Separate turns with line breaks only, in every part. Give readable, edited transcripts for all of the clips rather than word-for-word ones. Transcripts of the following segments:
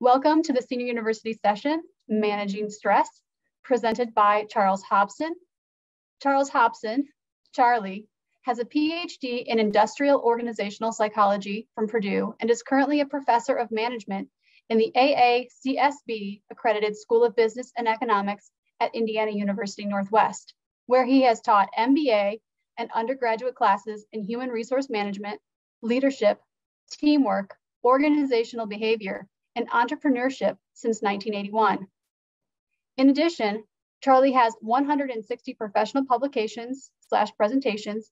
Welcome to the Senior University session, Managing Stress, presented by Charles Hobson. Charles Hobson, Charlie, has a PhD in Industrial Organizational Psychology from Purdue and is currently a professor of management in the AACSB accredited School of Business and Economics at Indiana University Northwest, where he has taught MBA and undergraduate classes in human resource management, leadership, teamwork, organizational behavior, and entrepreneurship since 1981. In addition, Charlie has 160 professional publications/presentations,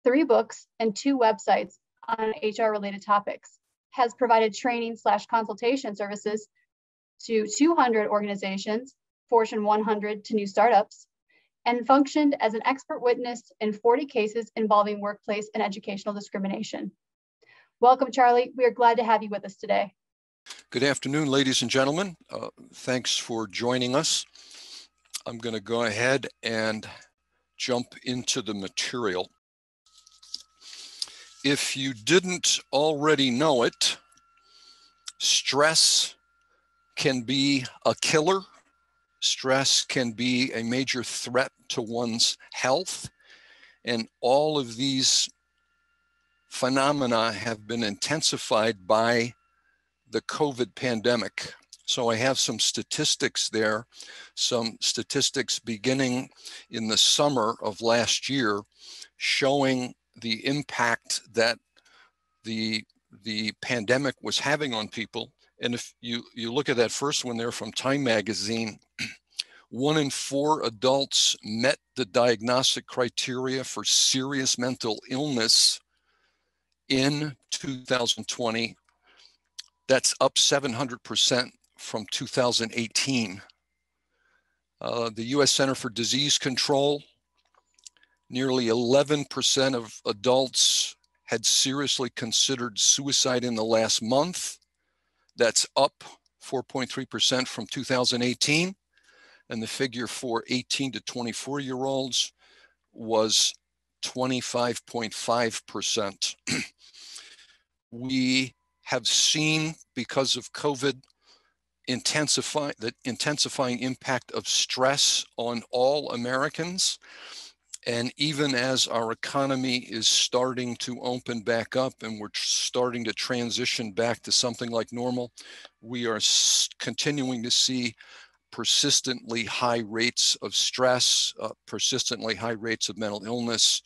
3 books, and 2 websites on HR-related topics, has provided training/consultation services to 200 organizations, Fortune 100 to new startups, and functioned as an expert witness in 40 cases involving workplace and educational discrimination. Welcome, Charlie. We are glad to have you with us today.
Good afternoon, ladies and gentlemen. Thanks for joining us. I'm going to go ahead and jump into the material. If you didn't already know it, stress can be a killer. Stress can be a major threat to one's health. And all of these phenomena have been intensified by the COVID pandemic. So I have some statistics there, some statistics beginning in the summer of last year showing the impact that the pandemic was having on people. And if you look at that first one there from Time Magazine, 1 in 4 adults met the diagnostic criteria for serious mental illness in 2020. That's up 700% from 2018. The U.S. Center for Disease Control, nearly 11% of adults had seriously considered suicide in the last month. That's up 4.3% from 2018. And the figure for 18 to 24-year-olds was 25.5%. We have seen, because of COVID, the intensifying impact of stress on all Americans. And even as our economy is starting to open back up and we're starting to transition back to something like normal, we are continuing to see persistently high rates of stress, persistently high rates of mental illness,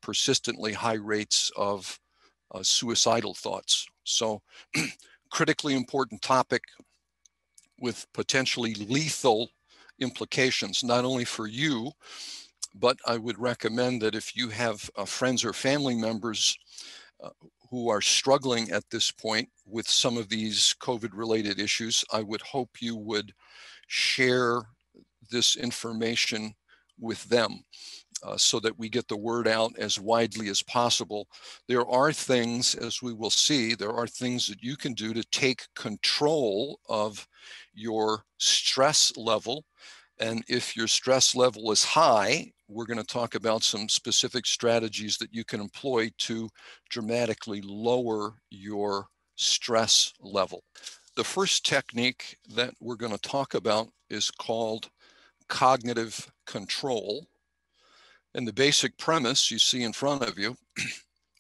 persistently high rates of suicidal thoughts. So critically important topic with potentially lethal implications, not only for you, but I would recommend that if you have friends or family members who are struggling at this point with some of these COVID-related issues, I would hope you would share this information with them. So that we get the word out as widely as possible. There are things, as we will see, there are things that you can do to take control of your stress level. And if your stress level is high, we're going to talk about some specific strategies that you can employ to dramatically lower your stress level. The first technique that we're going to talk about is called cognitive control. And the basic premise you see in front of you,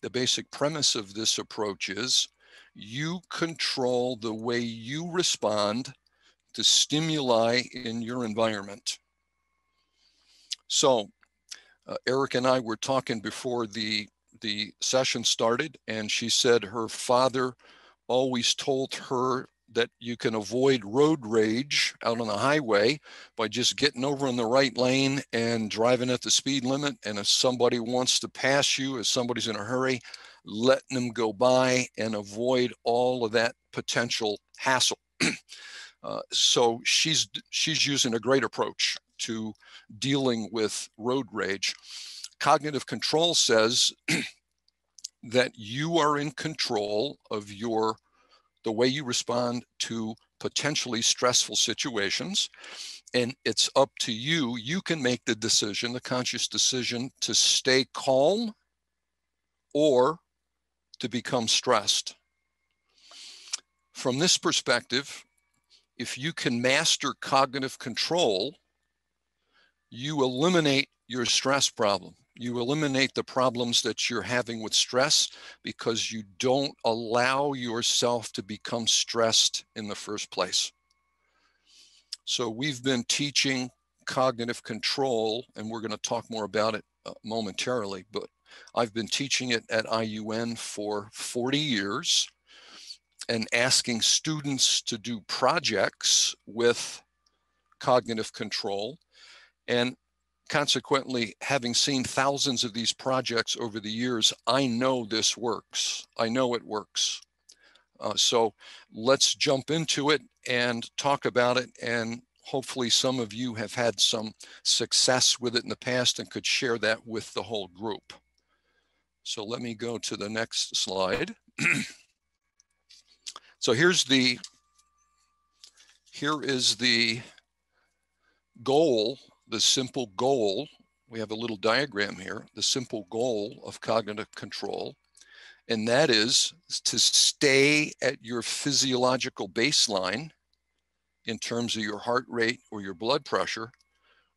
the basic premise of this approach is you control the way you respond to stimuli in your environment. So Eric and I were talking before the session started, and she said her father always told her that you can avoid road rage out on the highway by just getting over in the right lane and driving at the speed limit. And if somebody wants to pass you, if somebody's in a hurry, letting them go by and avoid all of that potential hassle. So she's using a great approach to dealing with road rage. Cognitive control says that you are in control of the way you respond to potentially stressful situations. And it's up to you. You can make the decision, the conscious decision, to stay calm or to become stressed. From this perspective, if you can master cognitive control, you eliminate your stress problem. You eliminate the problems that you're having with stress because you don't allow yourself to become stressed in the first place. So we've been teaching cognitive control, and we're going to talk more about it momentarily, but I've been teaching it at IUN for 40 years and asking students to do projects with cognitive control. And consequently, having seen thousands of these projects over the years, I know this works. I know it works. So let's jump into it and talk about it. And hopefully some of you have had some success with it in the past and could share that with the whole group. So let me go to the next slide. So here is the goal, the simple goal. We have a little diagram here, the simple goal of cognitive control, and that is to stay at your physiological baseline in terms of your heart rate or your blood pressure,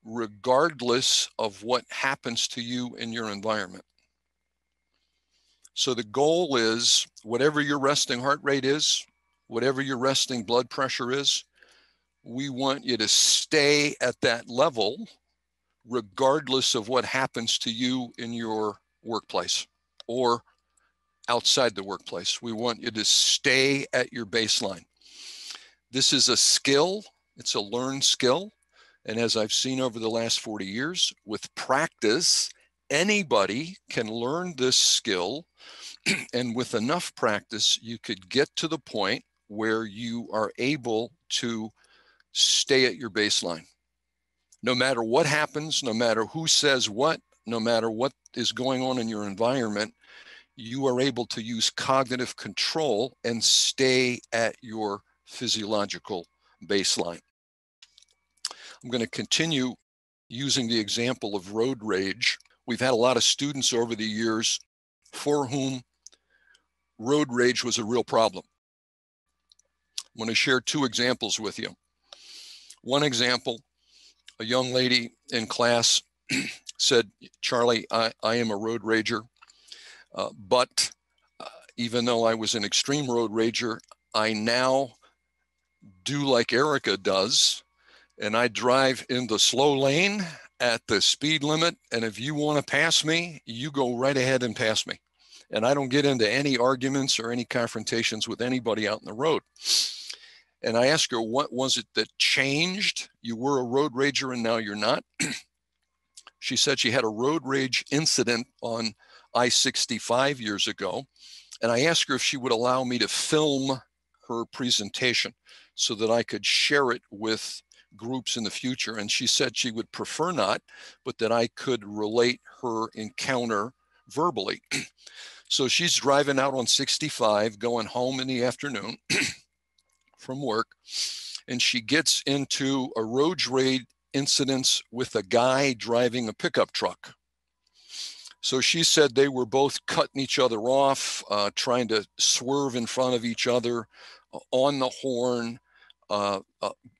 regardless of what happens to you in your environment. So the goal is whatever your resting heart rate is, whatever your resting blood pressure is, we want you to stay at that level regardless of what happens to you in your workplace or outside the workplace. We want you to stay at your baseline. This is a skill. It's a learned skill. And as I've seen over the last 40 years, with practice, anybody can learn this skill. And with enough practice, you could get to the point where you are able to stay at your baseline. No matter what happens, no matter who says what, no matter what is going on in your environment, you are able to use cognitive control and stay at your physiological baseline. I'm going to continue using the example of road rage. We've had a lot of students over the years for whom road rage was a real problem. I'm going to share two examples with you. One example, a young lady in class said, "Charlie, I am a road rager, but even though I was an extreme road rager, I now do like Erica does, and I drive in the slow lane at the speed limit, and if you want to pass me, you go right ahead and pass me. And I don't get into any arguments or any confrontations with anybody out in the road." And I asked her, what was it that changed? You were a road rager and now you're not. She said she had a road rage incident on I-65 years ago. And I asked her if she would allow me to film her presentation so that I could share it with groups in the future. And she said she would prefer not, but that I could relate her encounter verbally. So she's driving out on 65, going home in the afternoon from work, and she gets into a road rage incident with a guy driving a pickup truck. So she said they were both cutting each other off, trying to swerve in front of each other, on the horn,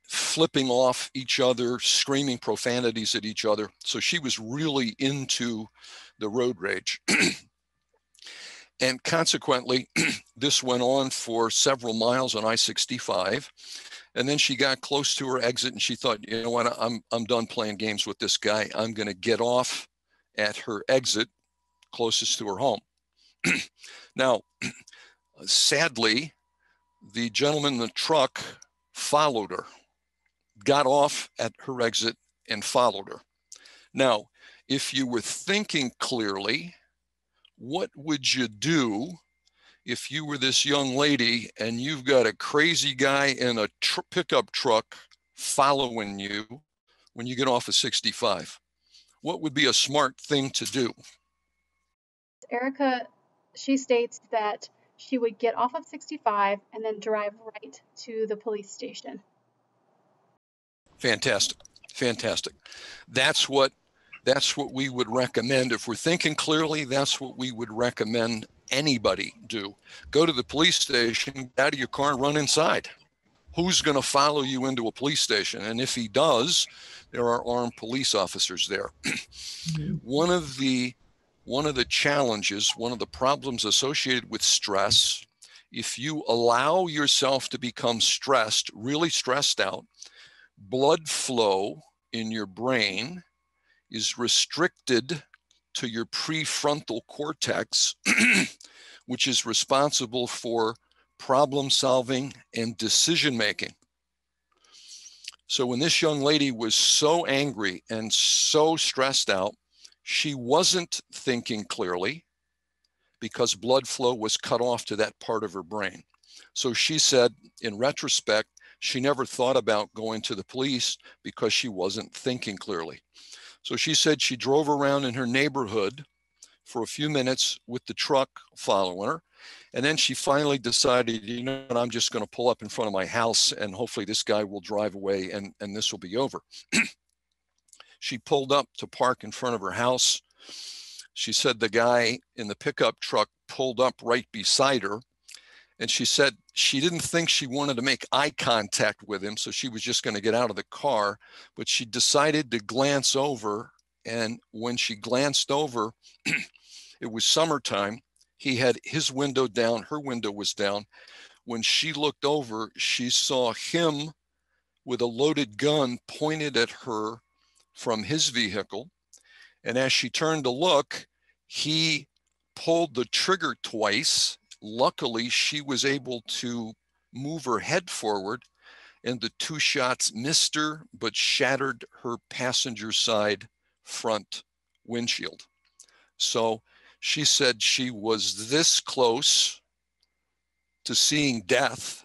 flipping off each other, screaming profanities at each other. So she was really into the road rage. And consequently, this went on for several miles on I-65. And then she got close to her exit and she thought, you know what, I'm done playing games with this guy. I'm going to get off at her exit closest to her home. Now, sadly, the gentleman in the truck followed her, got off at her exit and followed her. Now, if you were thinking clearly, what would you do if you were this young lady and you've got a crazy guy in a pickup truck following you when you get off of 65? What would be a smart thing to do?
Erica, she states that she would get off of 65 and then drive right to the police station.
Fantastic. Fantastic. That's what we would recommend. If we're thinking clearly, that's what we would recommend anybody do. Go to the police station, get out of your car and run inside. who's going to follow you into a police station? And if he does, there are armed police officers there. One of the challenges, one of the problems associated with stress, if you allow yourself to become stressed, really stressed out, blood flow in your brain is restricted to your prefrontal cortex, which is responsible for problem solving and decision making. So when this young lady was so angry and so stressed out, she wasn't thinking clearly because blood flow was cut off to that part of her brain. So she said, in retrospect, she never thought about going to the police because she wasn't thinking clearly. So she said she drove around in her neighborhood for a few minutes with the truck following her. And then she finally decided, you know what, I'm just going to pull up in front of my house and hopefully this guy will drive away and this will be over. She pulled up to park in front of her house. She said the guy in the pickup truck pulled up right beside her. And she said she didn't think she wanted to make eye contact with him, so she was just going to get out of the car. But she decided to glance over. And when she glanced over, it was summertime. He had his window down, her window was down. When she looked over, she saw him with a loaded gun pointed at her from his vehicle. And as she turned to look, he pulled the trigger twice. Luckily, she was able to move her head forward, and the two shots missed her, but shattered her passenger side front windshield. So she said she was this close to seeing death,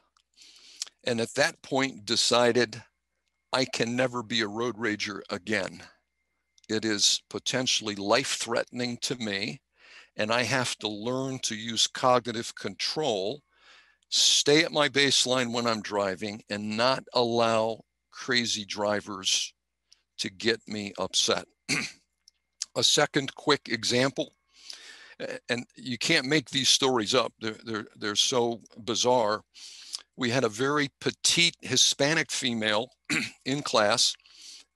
and at that point decided, I can never be a road rager again. It is potentially life-threatening to me, and I have to learn to use cognitive control, stay at my baseline when I'm driving, and not allow crazy drivers to get me upset. A second quick example, and you can't make these stories up. They're so bizarre. We had a very petite Hispanic female in class.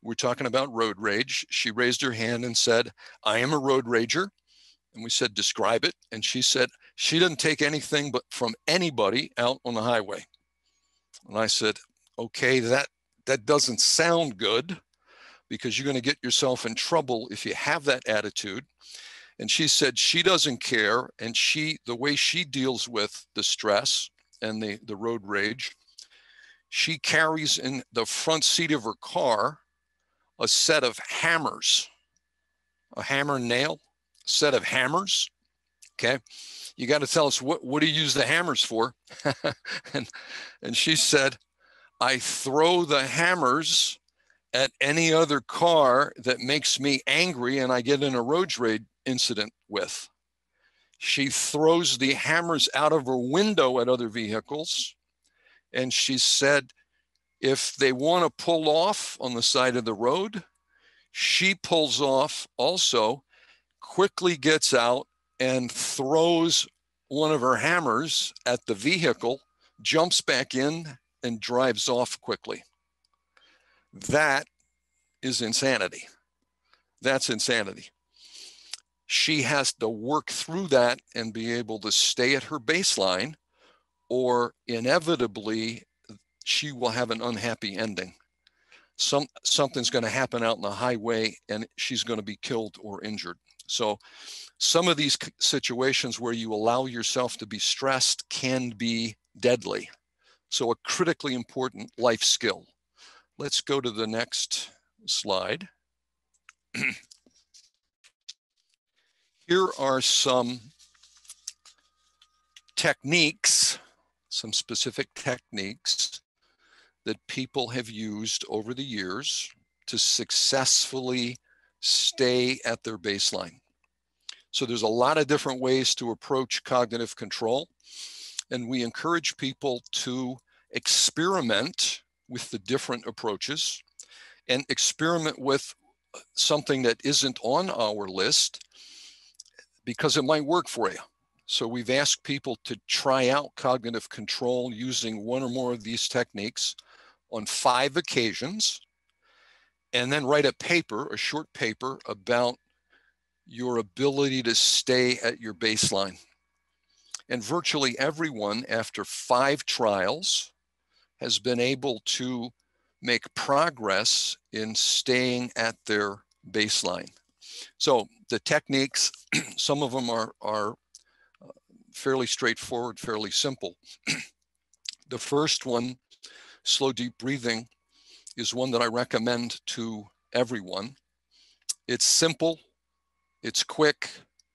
We're talking about road rage. She raised her hand and said, I am a road rager. And we said, describe it. And she said, she doesn't take anything but from anybody out on the highway. And I said, okay, that doesn't sound good because you're going to get yourself in trouble if you have that attitude. And she said she doesn't care. And the way she deals with the stress and the road rage, she carries in the front seat of her car a set of hammers, a hammer and nail set of hammers. Okay, you got to tell us what do you use the hammers for? and she said, I throw the hammers at any other car that makes me angry and I get in a road rage incident with. She throws the hammers out of her window at other vehicles. And she said, if they want to pull off on the side of the road, she pulls off also, quickly gets out and throws one of her hammers at the vehicle, jumps back in and drives off quickly. That is insanity. That's insanity. She has to work through that and be able to stay at her baseline, or inevitably she will have an unhappy ending. Something's going to happen out on the highway and she's going to be killed or injured. So some of these situations where you allow yourself to be stressed can be deadly. So a critically important life skill. Let's go to the next slide. Here are some techniques, some specific techniques that people have used over the years to successfully stay at their baseline. So there's a lot of different ways to approach cognitive control, and we encourage people to experiment with the different approaches and experiment with something that isn't on our list because it might work for you. So we've asked people to try out cognitive control using one or more of these techniques on 5 occasions, and then write a paper, a short paper, about your ability to stay at your baseline. And virtually everyone, after 5 trials, has been able to make progress in staying at their baseline. So the techniques, some of them are fairly straightforward, fairly simple. The first one, slow, deep breathing, is one that I recommend to everyone. It's simple, it's quick,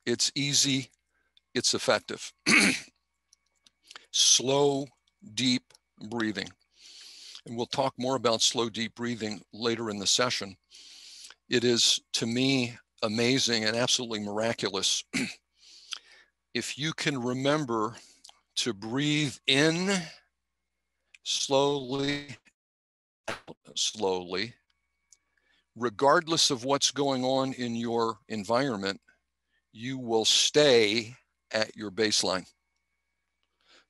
it's easy, it's effective. Slow, deep breathing. And we'll talk more about slow, deep breathing later in the session. It is, to me, amazing and absolutely miraculous. If you can remember to breathe in slowly, out slowly, regardless of what's going on in your environment, you will stay at your baseline.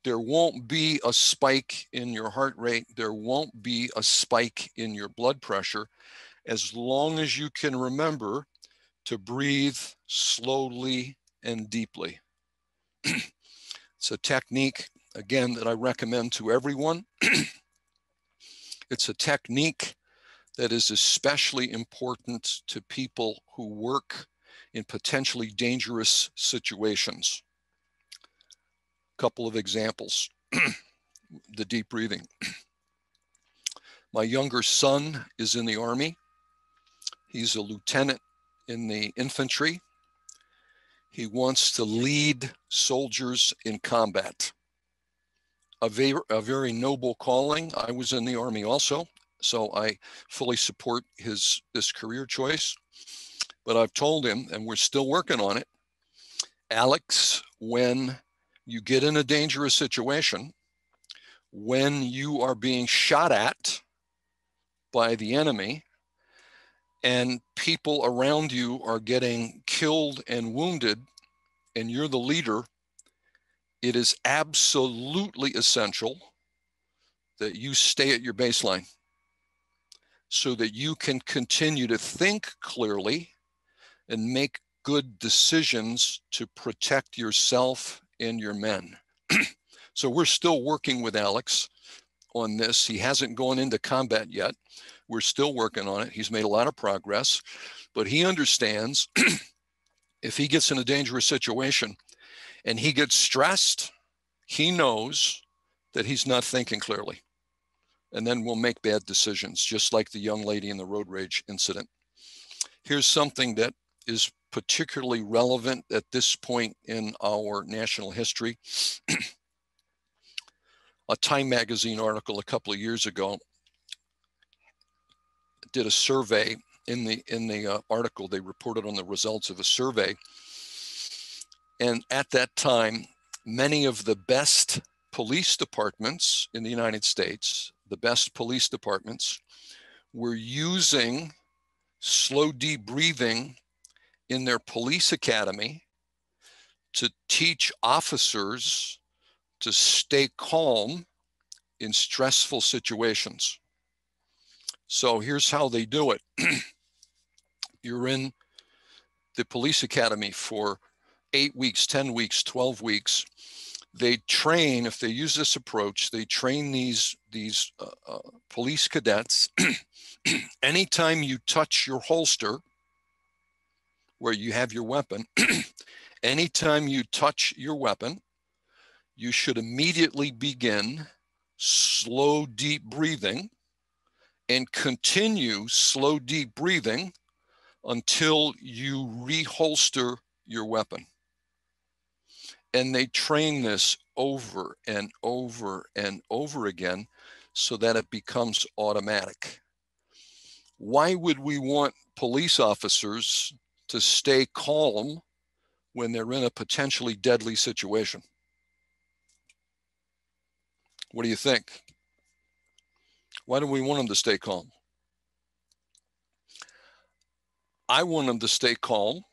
There won't be a spike in your heart rate. There won't be a spike in your blood pressure, as long as you can remember to breathe slowly and deeply. It's a technique, again, that I recommend to everyone. It's a technique that is especially important to people who work in potentially dangerous situations. A couple of examples. The deep breathing. My younger son is in the Army. He's a lieutenant in the infantry. He wants to lead soldiers in combat. A very noble calling. I was in the Army also, so I fully support this career choice. But I've told him, and we're still working on it, Alex, when you get in a dangerous situation, when you are being shot at by the enemy and people around you are getting killed and wounded, and you're the leader, it is absolutely essential that you stay at your baseline so that you can continue to think clearly and make good decisions to protect yourself and your men. So we're still working with Alex on this. He hasn't gone into combat yet. We're still working on it. He's made a lot of progress, but he understands if he gets in a dangerous situation and he gets stressed, he knows that he's not thinking clearly. And then we'll make bad decisions, just like the young lady in the road rage incident. Here's something that is particularly relevant at this point in our national history. A Time magazine article a couple of years ago did a survey. In the article, they reported on the results of a survey. And at that time, many of the best police departments in the United States, the best police departments, were using slow, deep breathing in their police academy to teach officers to stay calm in stressful situations. So here's how they do it. You're in the police academy for 8 weeks, 10 weeks, 12 weeks. They train, if they use this approach, they train these police cadets. Anytime you touch your holster where you have your weapon, anytime you touch your weapon, you should immediately begin slow, deep breathing and continue slow, deep breathing until you reholster your weapon. And they train this over and over and over again so that it becomes automatic. Why would we want police officers to stay calm when they're in a potentially deadly situation? What do you think? Why do we want them to stay calm? I want them to stay calm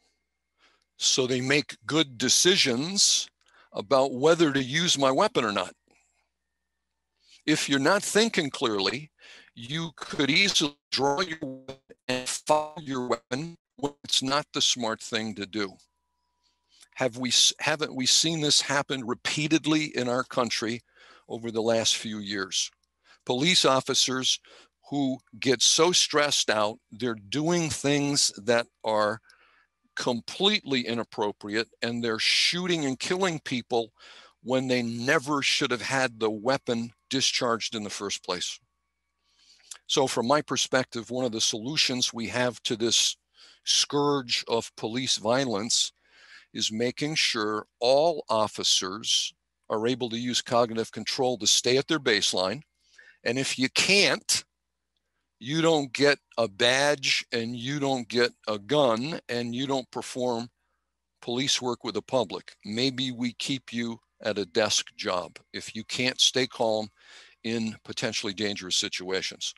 so they make good decisions about whether to use my weapon or not. If you're not thinking clearly, you could easily draw your weapon and fire your weapon when it's not the smart thing to do. Haven't we seen this happen repeatedly in our country over the last few years? Police officers who get so stressed out, they're doing things that are completely inappropriate, and they're shooting and killing people when they never should have had the weapon discharged in the first place. So from my perspective, one of the solutions we have to this scourge of police violence is making sure all officers are able to use cognitive control to stay at their baseline. And if you can't, you don't get a badge and you don't get a gun and you don't perform police work with the public. Maybe we keep you at a desk job if you can't stay calm in potentially dangerous situations.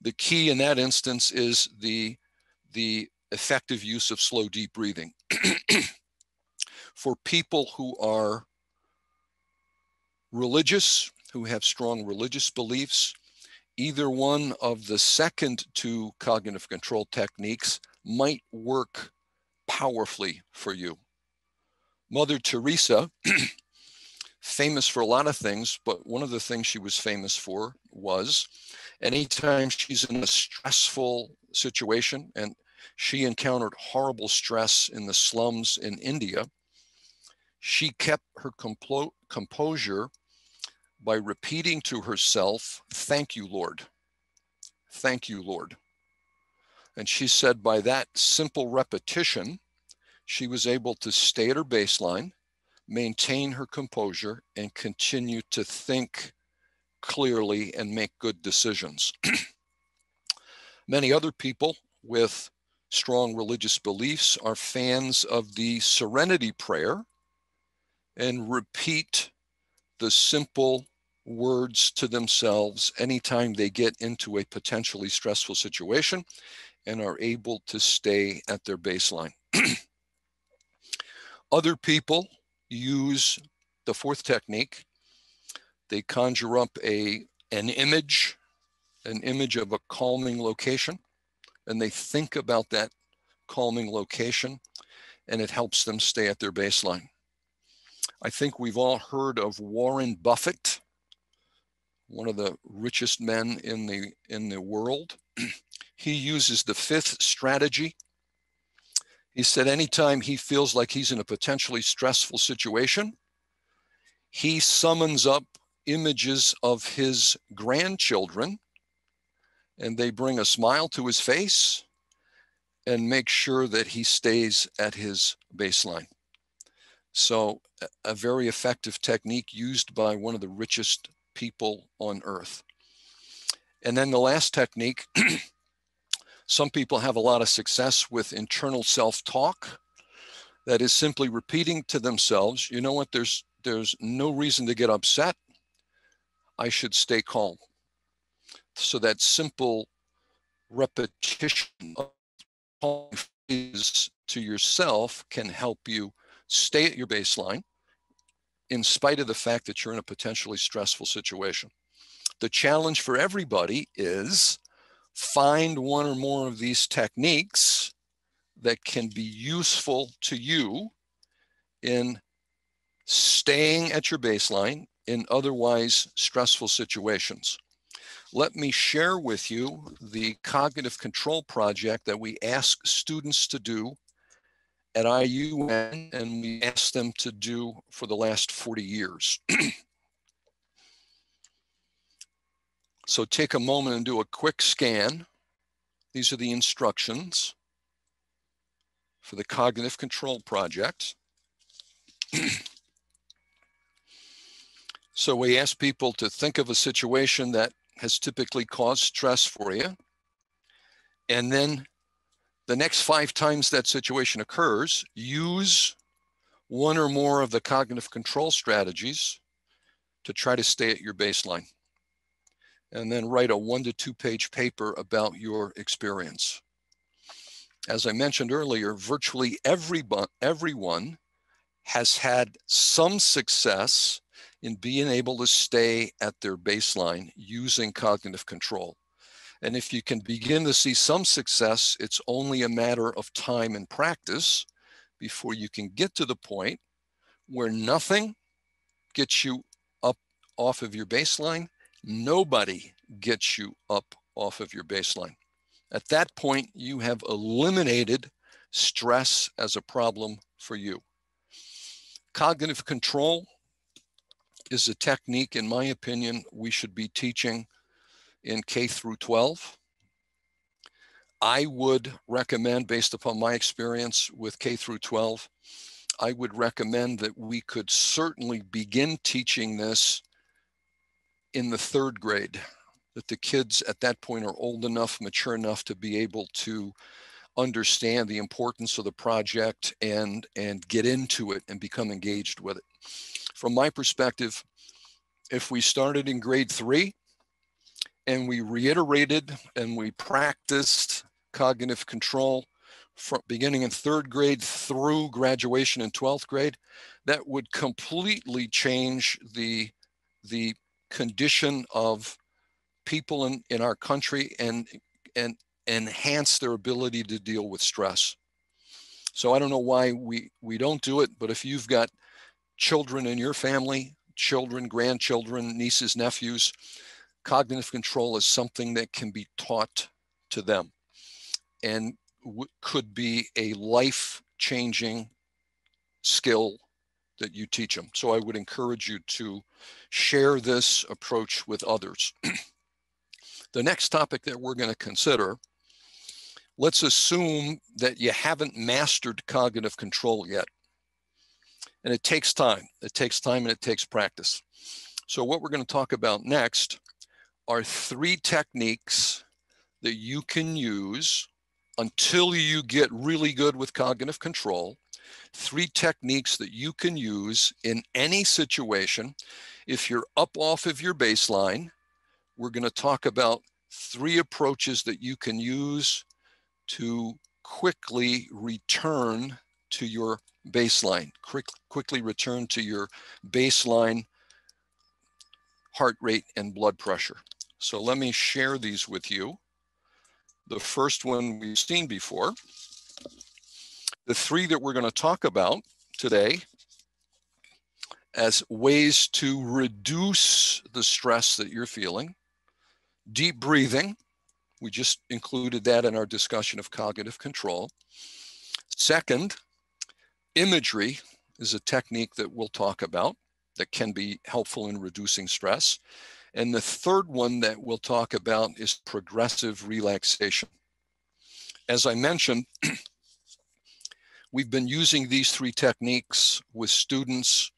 The key in that instance is the effective use of slow, deep breathing. For people who are religious, who have strong religious beliefs, either one of the second two cognitive control techniques might work powerfully for you. Mother Teresa, famous for a lot of things, but one of the things she was famous for was anytime she's in a stressful situation, and she encountered horrible stress in the slums in India, she kept her composure by repeating to herself, "Thank you, Lord. Thank you, Lord." And she said by that simple repetition, she was able to stay at her baseline, maintain her composure, and continue to think clearly and make good decisions. Many other people with strong religious beliefs are fans of the serenity prayer and repeat the simple words to themselves anytime they get into a potentially stressful situation and are able to stay at their baseline. Other people use the fourth technique. They conjure up an image of a calming location, and they think about that calming location, and it helps them stay at their baseline. I think we've all heard of Warren Buffett, one of the richest men in the world. He uses the fifth strategy. He said anytime he feels like he's in a potentially stressful situation, he summons up images of his grandchildren, and they bring a smile to his face and make sure that he stays at his baseline. So a very effective technique used by one of the richest people on earth. And then the last technique, some people have a lot of success with internal self-talk. That is simply repeating to themselves, you know what, there's no reason to get upset. I should stay calm. So that simple repetition of calm phrases to yourself can help you stay at your baseline in spite of the fact that you're in a potentially stressful situation. The challenge for everybody is find one or more of these techniques that can be useful to you in staying at your baseline in otherwise stressful situations. Let me share with you the cognitive control project that we ask students to do at IUN, and we asked them to do for the last 40 years. So take a moment and do a quick scan. These are the instructions for the cognitive control project. So we ask people to think of a situation that has typically caused stress for you. And then the next 5 times that situation occurs, use one or more of the cognitive control strategies to try to stay at your baseline. And then write a 1 to 2 page paper about your experience. As I mentioned earlier, virtually everyone has had some success in being able to stay at their baseline using cognitive control. And if you can begin to see some success, it's only a matter of time and practice before you can get to the point where nothing gets you up off of your baseline. Nobody gets you up off of your baseline. At that point, you have eliminated stress as a problem for you. Cognitive control is a technique, in my opinion, we should be teaching in K through 12. I would recommend, based upon my experience with K through 12, I would recommend that we could certainly begin teaching this in the 3rd grade, that the kids at that point are old enough, mature enough to be able to understand the importance of the project and get into it and become engaged with it. From my perspective, if we started in grade 3 and we reiterated and we practiced cognitive control from beginning in 3rd grade through graduation in 12th grade, that would completely change the condition of people in our country and enhance their ability to deal with stress. So I don't know why we don't do it, but if you've got children in your family, children, grandchildren, nieces, nephews, cognitive control is something that can be taught to them and could be a life-changing skill that you teach them. So I would encourage you to share this approach with others. The next topic that we're going to consider, let's assume that you haven't mastered cognitive control yet. And it takes time. It takes time and it takes practice. So what we're going to talk about next are 3 techniques that you can use until you get really good with cognitive control. 3 techniques that you can use in any situation. If you're up off of your baseline, we're going to talk about 3 approaches that you can use to quickly return to your baseline, quickly return to your baseline heart rate and blood pressure. So let me share these with you. The first one we've seen before. The 3 that we're going to talk about today as ways to reduce the stress that you're feeling. Deep breathing. We just included that in our discussion of cognitive control. Second, imagery is a technique that we'll talk about that can be helpful in reducing stress. And the third one that we'll talk about is progressive relaxation. As I mentioned, we've been using these 3 techniques with students,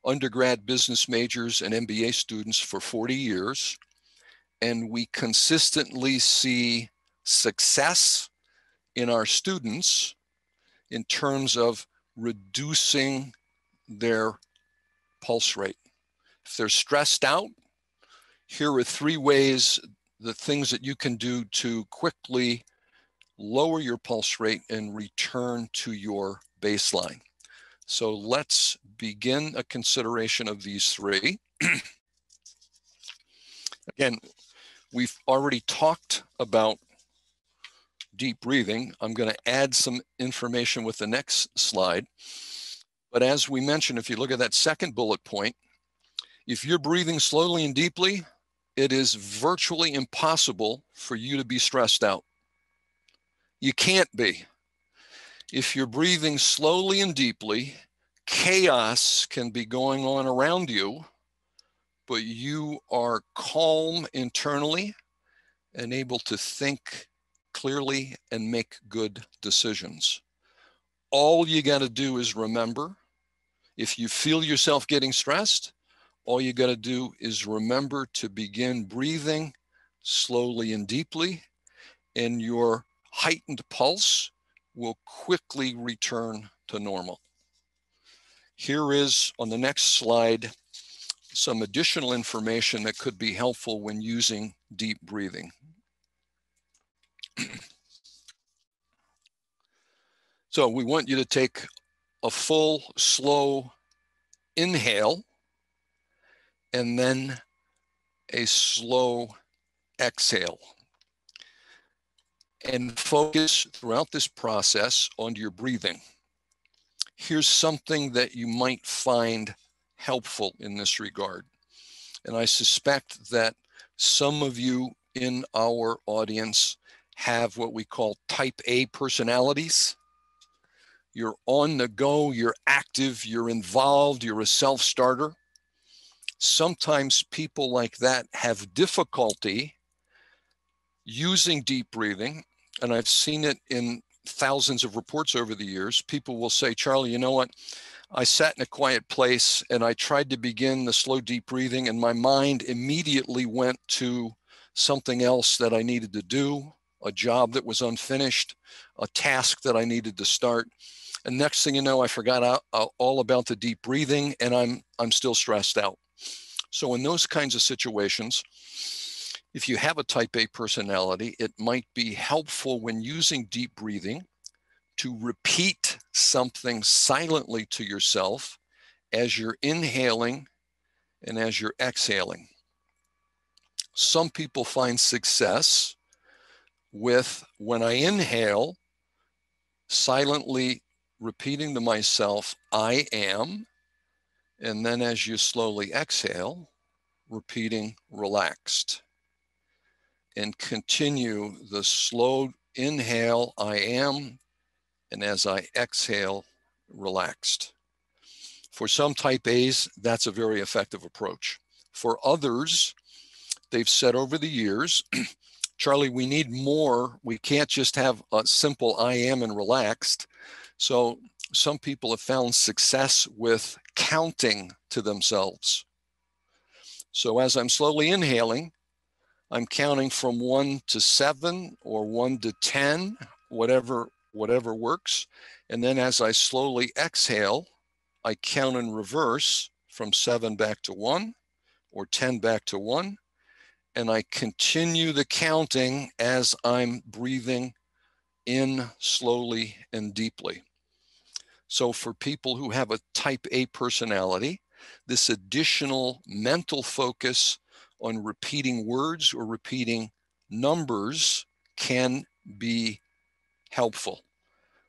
undergrad business majors and MBA students for 40 years. And we consistently see success in our students in terms of reducing their pulse rate. If they're stressed out, here are 3 ways, the things that you can do to quickly lower your pulse rate and return to your baseline. So let's begin a consideration of these 3. Again, we've already talked about deep breathing. I'm going to add some information with the next slide. But as we mentioned, if you look at that second bullet point, if you're breathing slowly and deeply, it is virtually impossible for you to be stressed out. You can't be. If you're breathing slowly and deeply, chaos can be going on around you, but you are calm internally and able to think clearly and make good decisions. All you got to do is remember, if you feel yourself getting stressed, all you got to do is remember to begin breathing slowly and deeply, and your heightened pulse will quickly return to normal. Here is, on the next slide, some additional information that could be helpful when using deep breathing. So we want you to take a full, slow inhale, and then a slow exhale. And focus throughout this process on your breathing. Here's something that you might find helpful in this regard. And I suspect that some of you in our audience have what we call type A personalities. You're on the go, you're active, you're involved, you're a self-starter. Sometimes people like that have difficulty using deep breathing, and I've seen it in thousands of reports over the years. People will say, Charlie, you know what? I sat in a quiet place and I tried to begin the slow, deep breathing, and my mind immediately went to something else that I needed to do, a job that was unfinished, a task that I needed to start. And next thing you know, I forgot all about the deep breathing, and I'm still stressed out. So in those kinds of situations, if you have a type A personality, it might be helpful when using deep breathing to repeat something silently to yourself as you're inhaling and as you're exhaling. Some people find success with, when I inhale, silently repeating to myself, I am, and then as you slowly exhale, repeating relaxed. And continue the slow inhale, I am, and as I exhale, relaxed. For some type A's, that's a very effective approach. For others, they've said over the years, Charlie, we need more. We can't just have a simple I am and relaxed. So some people have found success with counting to themselves. So as I'm slowly inhaling, I'm counting from 1 to 7 or 1 to 10, whatever works. And then as I slowly exhale, I count in reverse from 7 back to 1 or 10 back to 1. And I continue the counting as I'm breathing in slowly and deeply. So for people who have a type A personality, this additional mental focus on repeating words or repeating numbers can be helpful.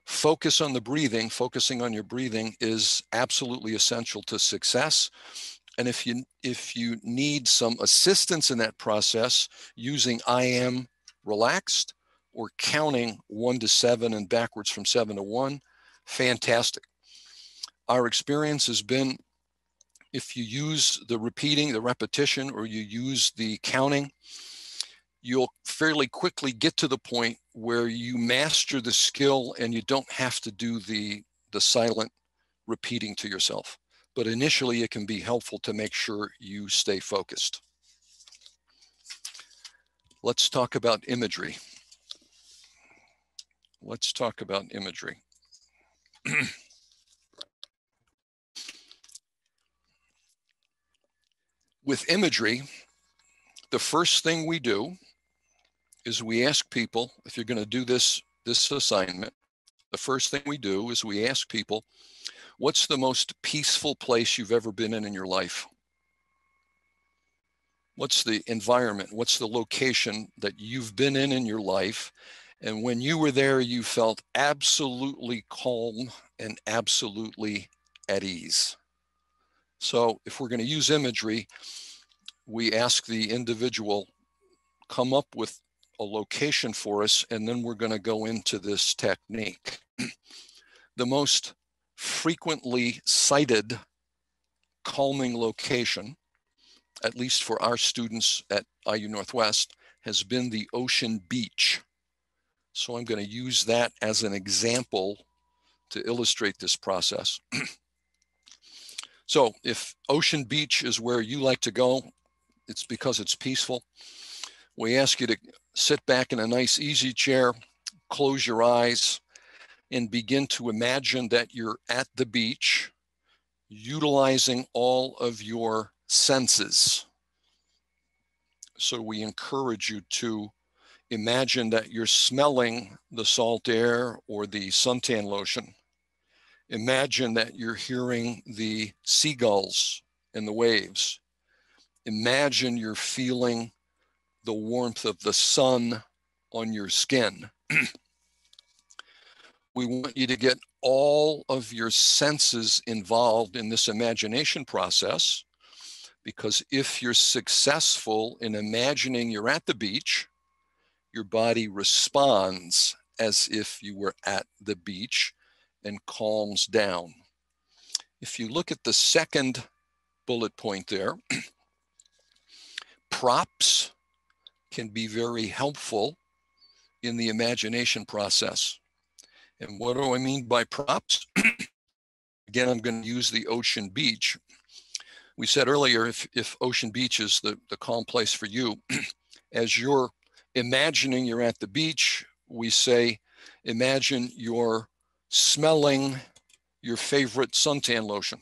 Focus on the breathing, focusing on your breathing is absolutely essential to success. And if you need some assistance in that process, using I am relaxed or counting 1 to 7 and backwards from 7 to 1, fantastic. Our experience has been, if you use the repeating, the repetition, or you use the counting, you'll fairly quickly get to the point where you master the skill and you don't have to do the silent repeating to yourself. But initially, it can be helpful to make sure you stay focused. Let's talk about imagery. Let's talk about imagery. With imagery, the first thing we do is we ask people, if you're going to do this assignment, the first thing we do is we ask people, what's the most peaceful place you've ever been in your life? What's the environment? What's the location that you've been in your life? And when you were there, you felt absolutely calm and absolutely at ease. So if we're going to use imagery, we ask the individual, come up with a location for us, and then we're going to go into this technique. The most frequently cited calming location, at least for our students at IU Northwest, has been the ocean beach. So I'm going to use that as an example to illustrate this process. So if ocean beach is where you like to go, it's because it's peaceful. We ask you to sit back in a nice easy chair, close your eyes, and begin to imagine that you're at the beach, utilizing all of your senses. So we encourage you to imagine that you're smelling the salt air or the suntan lotion. Imagine that you're hearing the seagulls and the waves. Imagine you're feeling the warmth of the sun on your skin. We want you to get all of your senses involved in this imagination process, because if you're successful in imagining you're at the beach, your body responds as if you were at the beach and calms down. If you look at the second bullet point there, props can be very helpful in the imagination process. And what do I mean by props? Again, I'm going to use the ocean beach. We said earlier, if ocean beach is the calm place for you, as you're imagining you're at the beach, we say, imagine you're smelling your favorite suntan lotion.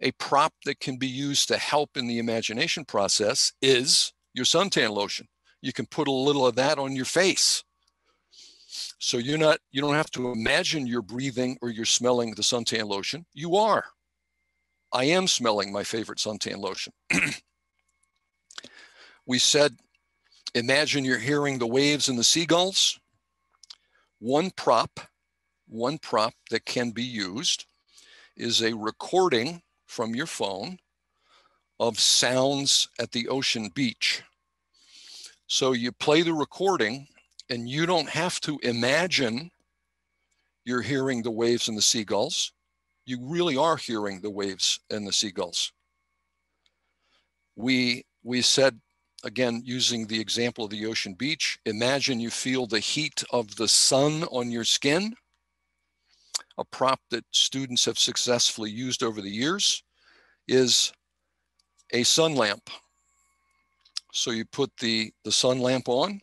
A prop that can be used to help in the imagination process is your suntan lotion. You can put a little of that on your face. So you don't have to imagine you're breathing or you're smelling the suntan lotion. You are. I am smelling my favorite suntan lotion. We said, imagine you're hearing the waves and the seagulls. One prop that can be used is a recording from your phone of sounds at the ocean beach. So you play the recording and you don't have to imagine you're hearing the waves and the seagulls. You really are hearing the waves and the seagulls. We said, again, using the example of the ocean beach, imagine you feel the heat of the sun on your skin. A prop that students have successfully used over the years is a sun lamp. So you put the sun lamp on,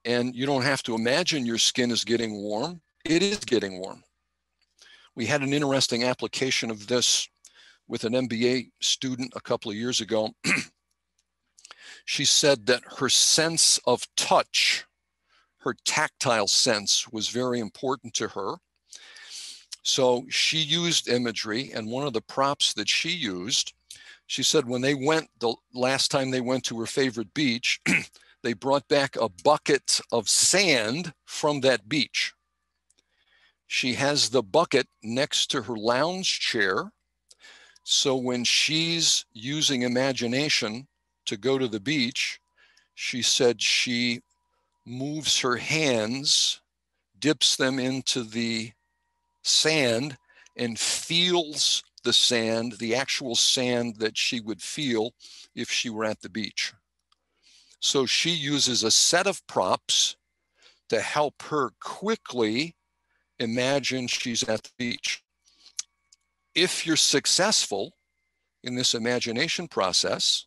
and you don't have to imagine your skin is getting warm. It is getting warm. We had an interesting application of this with an MBA student a couple of years ago. She said that her sense of touch, her tactile sense, was very important to her. So she used imagery, and one of the props that she used, she said when they went, the last time they went to her favorite beach, they brought back a bucket of sand from that beach. She has the bucket next to her lounge chair. So when she's using imagination to go to the beach, she said she moves her hands, dips them into the sand, and feels the sand, the actual sand that she would feel if she were at the beach. So she uses a set of props to help her quickly imagine she's at the beach. If you're successful in this imagination process,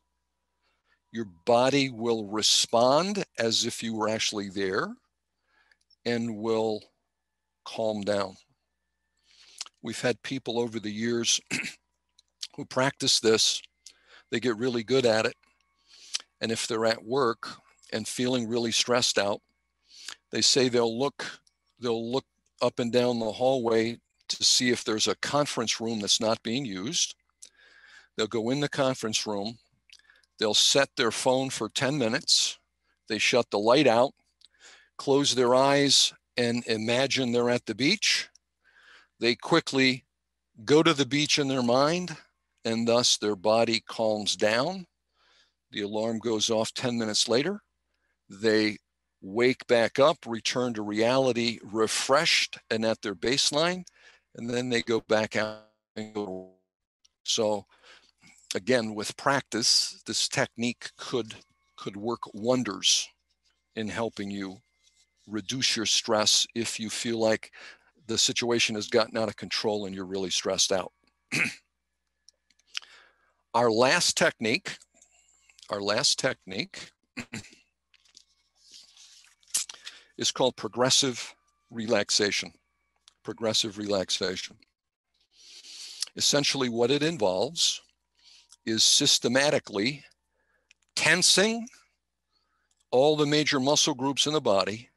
your body will respond as if you were actually there and will calm down. We've had people over the years who practice this. They get really good at it. And if they're at work and feeling really stressed out, they say they'll look up and down the hallway to see if there's a conference room that's not being used. They'll go in the conference room. They'll set their phone for 10 minutes. They shut the light out, close their eyes, and imagine they're at the beach. They quickly go to the beach in their mind, and thus their body calms down. The alarm goes off 10 minutes later. They wake back up, return to reality, refreshed and at their baseline, and then they go back out and go to work. So again, with practice, this technique could work wonders in helping you reduce your stress if you feel like the situation has gotten out of control and you're really stressed out. Our last technique is called progressive relaxation. Progressive relaxation. Essentially, what it involves is systematically tensing all the major muscle groups in the body.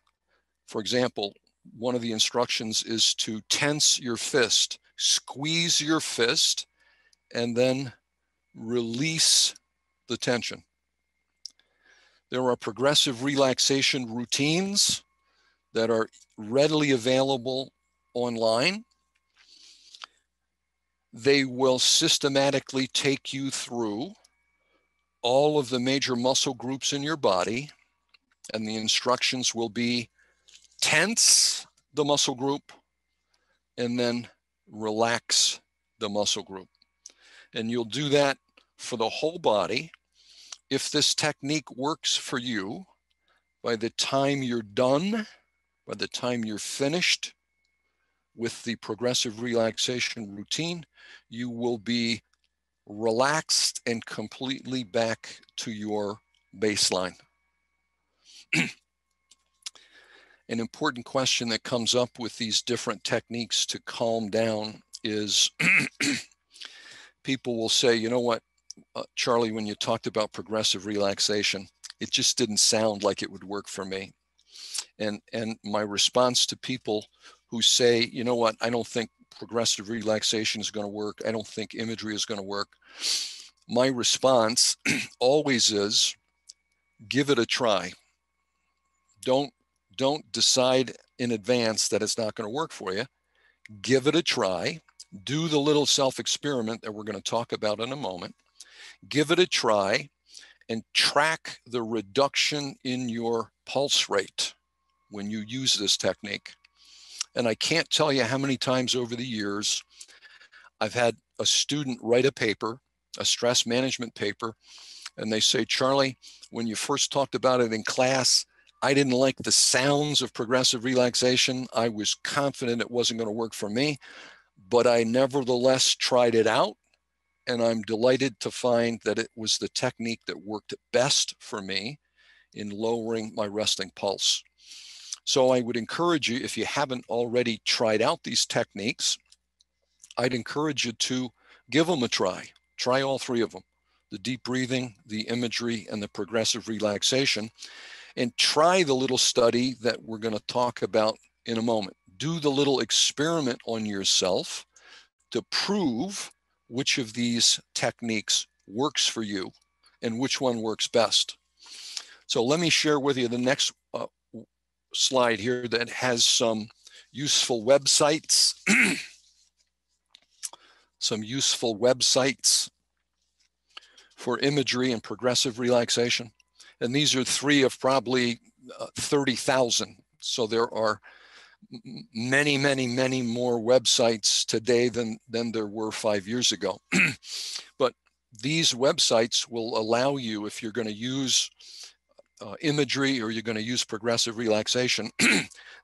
For example, one of the instructions is to tense your fist, squeeze your fist, and then release the tension. There are progressive relaxation routines that are readily available online. They will systematically take you through all of the major muscle groups in your body, and the instructions will be tense the muscle group and then relax the muscle group. And you'll do that for the whole body. If this technique works for you, by the time you're done, by the time you're finished with the progressive relaxation routine, you will be relaxed and completely back to your baseline. An important question that comes up with these different techniques to calm down is people will say, you know what, Charlie, when you talked about progressive relaxation, it just didn't sound like it would work for me. And my response to people who say, you know what, I don't think progressive relaxation is going to work, I don't think imagery is going to work, my response always is, give it a try. Don't decide in advance that it's not going to work for you. Give it a try. Do the little self-experiment that we're going to talk about in a moment. Give it a try and track the reduction in your pulse rate when you use this technique. And I can't tell you how many times over the years I've had a student write a paper, a stress management paper, and they say, Charlie, when you first talked about it in class, I didn't like the sounds of progressive relaxation. I was confident it wasn't going to work for me, but I nevertheless tried it out. And I'm delighted to find that it was the technique that worked best for me in lowering my resting pulse. So I would encourage you, if you haven't already tried out these techniques, I'd encourage you to give them a try. Try all three of them: the deep breathing, the imagery, and the progressive relaxation. And try the little study that we're going to talk about in a moment. Do the little experiment on yourself to prove which of these techniques works for you and which one works best. So let me share with you the next slide here that has some useful websites. Some useful websites for imagery and progressive relaxation. And these are three of probably 30,000. So there are many, many, many more websites today than there were 5 years ago. But these websites will allow you, if you're going to use imagery or you're going to use progressive relaxation,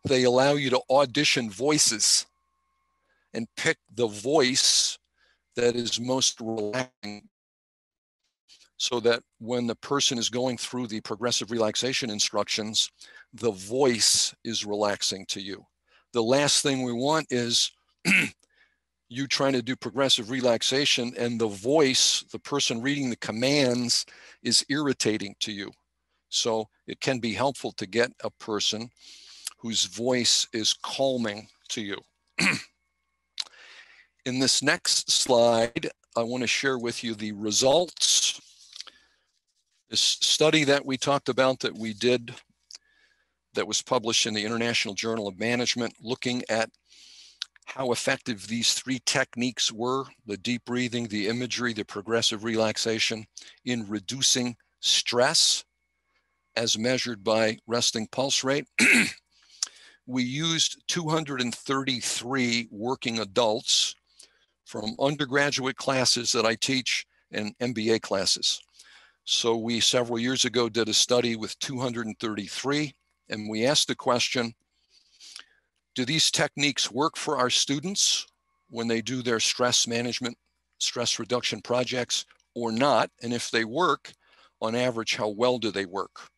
they allow you to audition voices and pick the voice that is most relaxing, so that when the person is going through the progressive relaxation instructions, the voice is relaxing to you. The last thing we want is you trying to do progressive relaxation and the voice, the person reading the commands, is irritating to you. So it can be helpful to get a person whose voice is calming to you. In this next slide, I want to share with you the results. This study that we talked about that we did, that was published in the International Journal of Management, looking at how effective these three techniques were: the deep breathing, the imagery, the progressive relaxation, in reducing stress as measured by resting pulse rate. We used 233 working adults from undergraduate classes that I teach and MBA classes. So we, several years ago, did a study with 233, and we asked the question, do these techniques work for our students when they do their stress management, stress reduction projects or not? And if they work, on average, how well do they work?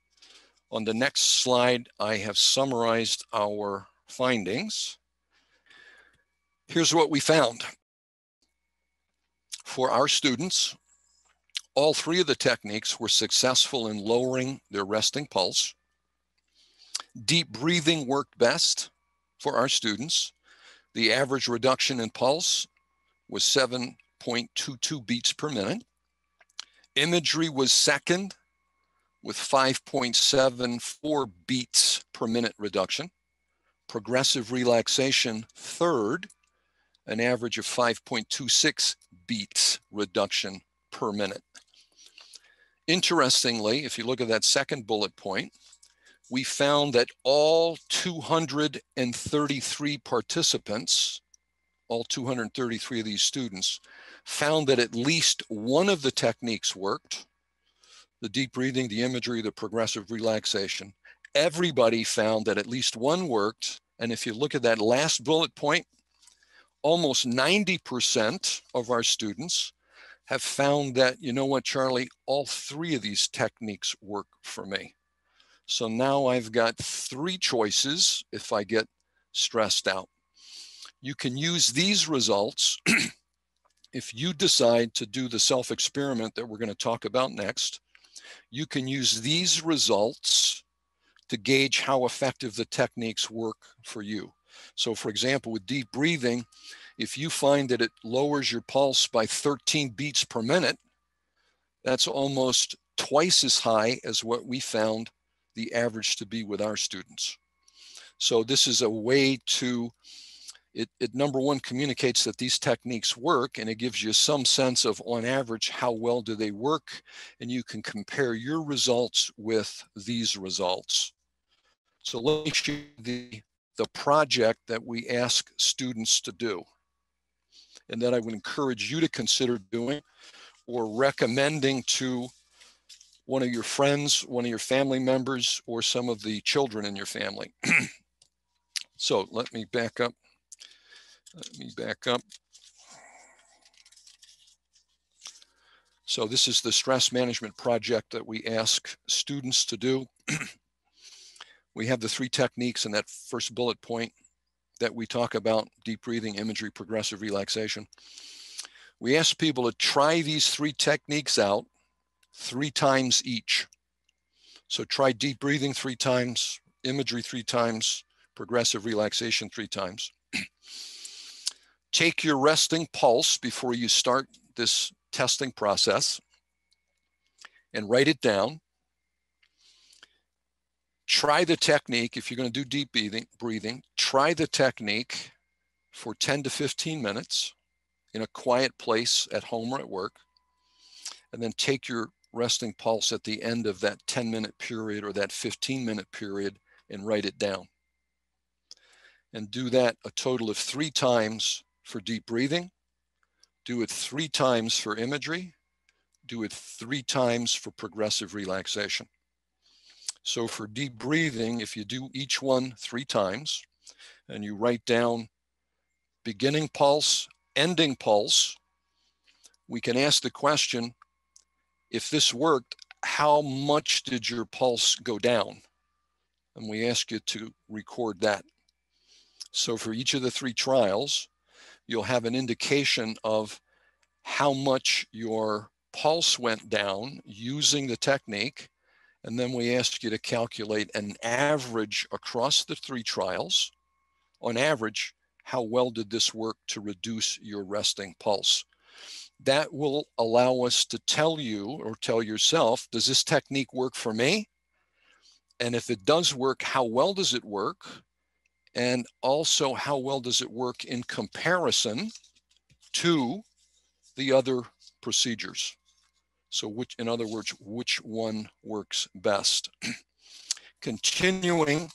On the next slide, I have summarized our findings. Here's what we found. For our students, all three of the techniques were successful in lowering their resting pulse. Deep breathing worked best for our students. The average reduction in pulse was 7.22 beats per minute. Imagery was second with 5.74 beats per minute reduction. Progressive relaxation third, an average of 5.26 beats reduction per minute. Interestingly, if you look at that second bullet point, we found that all 233 participants, all 233 of these students, found that at least one of the techniques worked: the deep breathing, the imagery, the progressive relaxation. Everybody found that at least one worked. And if you look at that last bullet point, almost 90% of our students have found that, you know what, Charlie, all three of these techniques work for me. So now I've got three choices if I get stressed out. You can use these results if you decide to do the self-experiment that we're going to talk about next. You can use these results to gauge how effective the techniques work for you. So for example, with deep breathing, if you find that it lowers your pulse by 13 beats per minute, that's almost twice as high as what we found the average to be with our students. So this is a way to, it number one, communicates that these techniques work, and it gives you some sense of, on average, how well do they work, and you can compare your results with these results. So let me show you the project that we ask students to do, and that I would encourage you to consider doing or recommending to one of your friends, one of your family members, or some of the children in your family. So let me back up. So this is the stress management project that we ask students to do. We have the three techniques in that first bullet point that we talk about: deep breathing, imagery, progressive relaxation. We ask people to try these three techniques out 3 times each. So try deep breathing 3 times, imagery 3 times, progressive relaxation 3 times. Take your resting pulse before you start this testing process and write it down. Try the technique. If you're going to do deep breathing, try the technique for 10 to 15 minutes in a quiet place at home or at work, and then take your resting pulse at the end of that 10-minute period or that 15-minute period and write it down. And do that a total of 3 times for deep breathing. Do it 3 times for imagery. Do it 3 times for progressive relaxation. So for deep breathing, if you do each one 3 times and you write down beginning pulse, ending pulse, we can ask the question, if this worked, how much did your pulse go down? And we ask you to record that. So for each of the 3 trials, you'll have an indication of how much your pulse went down using the technique. And then we ask you to calculate an average across the 3 trials. On average, how well did this work to reduce your resting pulse? That will allow us to tell you, or tell yourself, does this technique work for me? And if it does work, how well does it work? And also, how well does it work in comparison to the other procedures? So which, in other words, which one works best? Continuing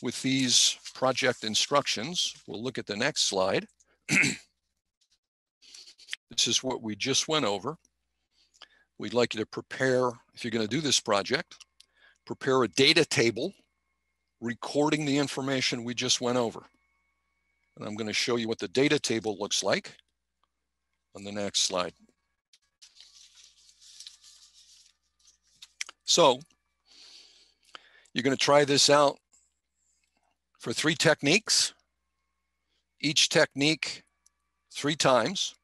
with these project instructions, we'll look at the next slide. This is what we just went over. We'd like you to prepare, if you're going to do this project, prepare a data table recording the information we just went over. And I'm going to show you what the data table looks like on the next slide. So you're going to try this out for 3 techniques, each technique 3 times.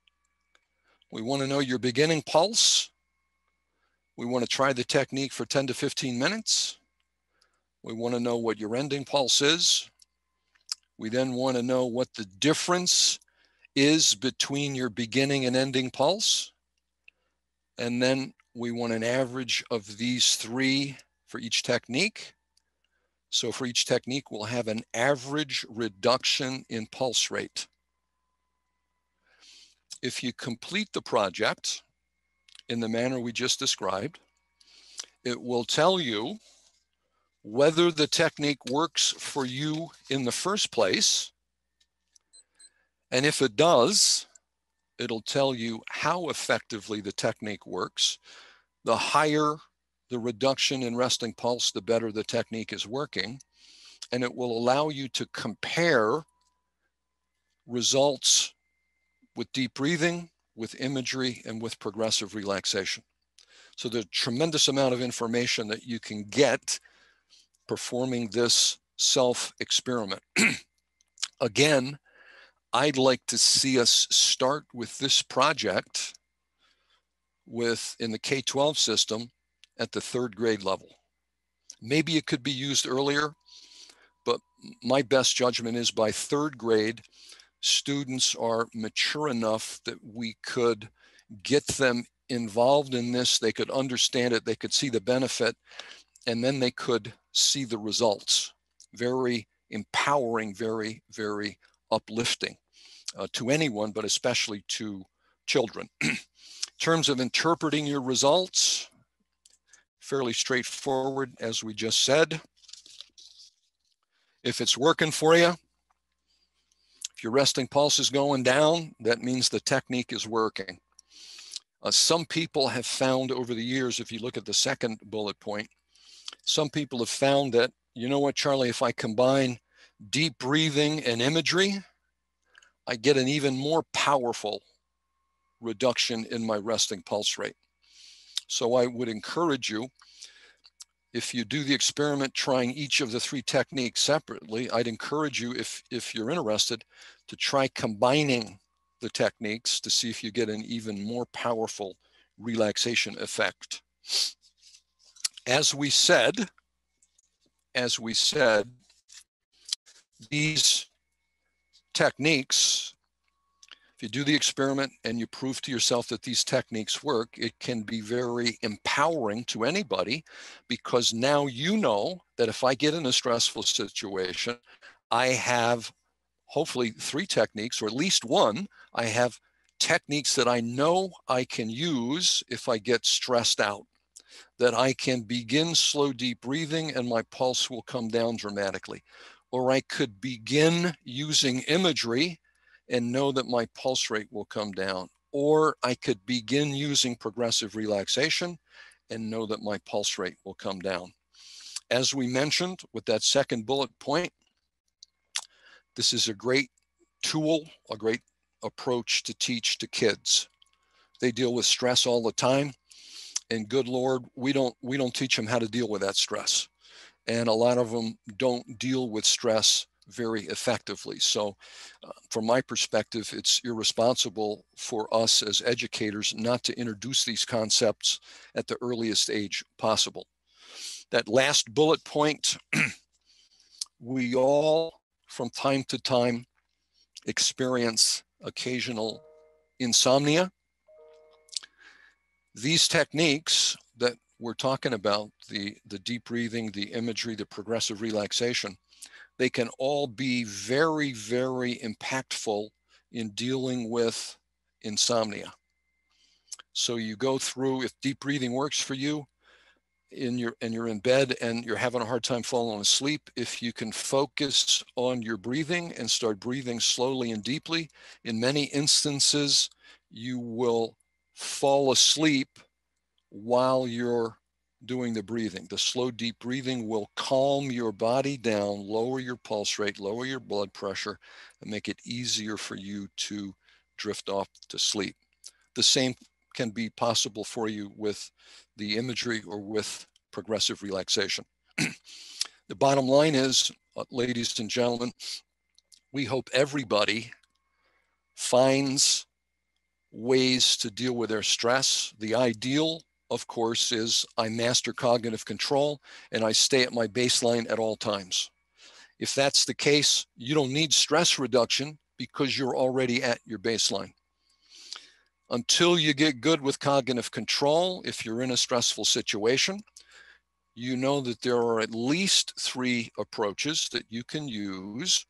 We want to know your beginning pulse. We want to try the technique for 10 to 15 minutes. We want to know what your ending pulse is. We then want to know what the difference is between your beginning and ending pulse. And then we want an average of these three for each technique. So for each technique, we'll have an average reduction in pulse rate. If you complete the project in the manner we just described, it will tell you whether the technique works for you in the first place. And if it does, it'll tell you how effectively the technique works. The higher the reduction in resting pulse, the better the technique is working. And it will allow you to compare results with deep breathing, with imagery, and with progressive relaxation. So there's a tremendous amount of information that you can get performing this self-experiment. Again, I'd like to see us start with this project in the K-12 system at the 3rd grade level. Maybe it could be used earlier, but my best judgment is by 3rd grade, students are mature enough that we could get them involved in this. They could understand it, they could see the benefit, and then they could see the results. Very empowering, very, very uplifting to anyone, but especially to children. In terms of interpreting your results, fairly straightforward, as we just said. If it's working for you, if your resting pulse is going down, that means the technique is working. Some people have found over the years, if you look at the second bullet point, some people have found that, you know what, Charlie, if I combine deep breathing and imagery, I get an even more powerful reduction in my resting pulse rate. So I would encourage you, if you do the experiment trying each of the 3 techniques separately, I'd encourage you, if you're interested, to try combining the techniques to see if you get an even more powerful relaxation effect. As we said, these techniques, if you do the experiment and you prove to yourself that these techniques work, it can be very empowering to anybody, because now you know that if I get in a stressful situation, I have hopefully 3 techniques, or at least 1. I have techniques that I know I can use if I get stressed out, that I can begin slow, deep breathing and my pulse will come down dramatically. Or I could begin using imagery and know that my pulse rate will come down. Or I could begin using progressive relaxation and know that my pulse rate will come down. As we mentioned with that second bullet point, this is a great tool, a great approach to teach to kids. They deal with stress all the time, and good Lord, we don't teach them how to deal with that stress. And a lot of them don't deal with stress very effectively. So from my perspective, it's irresponsible for us as educators not to introduce these concepts at the earliest age possible. That last bullet point, we all from time to time experience occasional insomnia. These techniques that we're talking about, the deep breathing, the imagery, the progressive relaxation, they can all be very, very impactful in dealing with insomnia. So you go through, if deep breathing works for you, and you're in bed and you're having a hard time falling asleep, if you can focus on your breathing and start breathing slowly and deeply, in many instances, you will fall asleep while you're doing the breathing. The slow, deep breathing will calm your body down, lower your pulse rate, lower your blood pressure, and make it easier for you to drift off to sleep. The same can be possible for you with the imagery or with progressive relaxation. The bottom line is, ladies and gentlemen, we hope everybody finds ways to deal with their stress. The ideal, of course, is I master cognitive control and I stay at my baseline at all times. If that's the case, you don't need stress reduction because you're already at your baseline. Until you get good with cognitive control, if you're in a stressful situation, you know that there are at least 3 approaches that you can use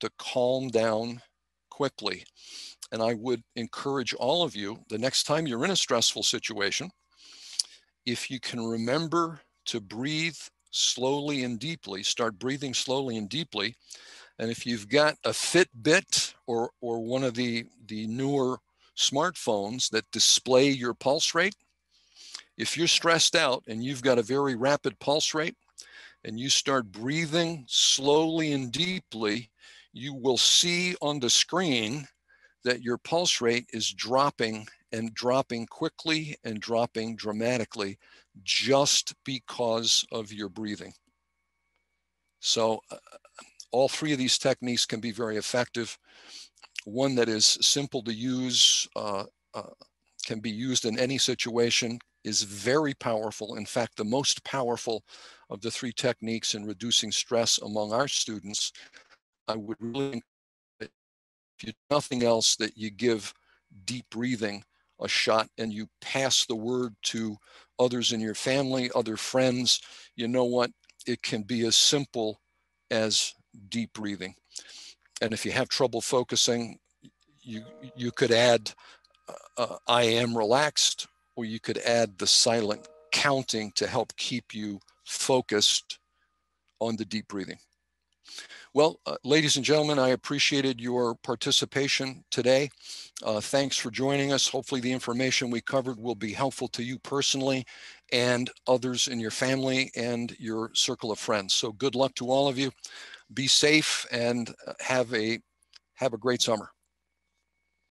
to calm down quickly. And I would encourage all of you, the next time you're in a stressful situation, if you can remember to breathe slowly and deeply, start breathing slowly and deeply. And if you've got a Fitbit or one of the newer smartphones that display your pulse rate, if you're stressed out and you've got a very rapid pulse rate and you start breathing slowly and deeply, you will see on the screen that your pulse rate is dropping, and dropping quickly and dropping dramatically just because of your breathing. So all 3 of these techniques can be very effective. One that is simple to use, can be used in any situation, is very powerful. In fact, the most powerful of the 3 techniques in reducing stress among our students. I would really, if you do nothing else, that you give deep breathing a shot and you pass the word to others in your family, other friends. You know what? It can be as simple as deep breathing. And if you have trouble focusing, you could add I am relaxed, or you could add the silent counting to help keep you focused on the deep breathing. Well, ladies and gentlemen, I appreciated your participation today. Thanks for joining us. Hopefully the information we covered will be helpful to you personally and others in your family and your circle of friends. So good luck to all of you. Be safe and have a great summer.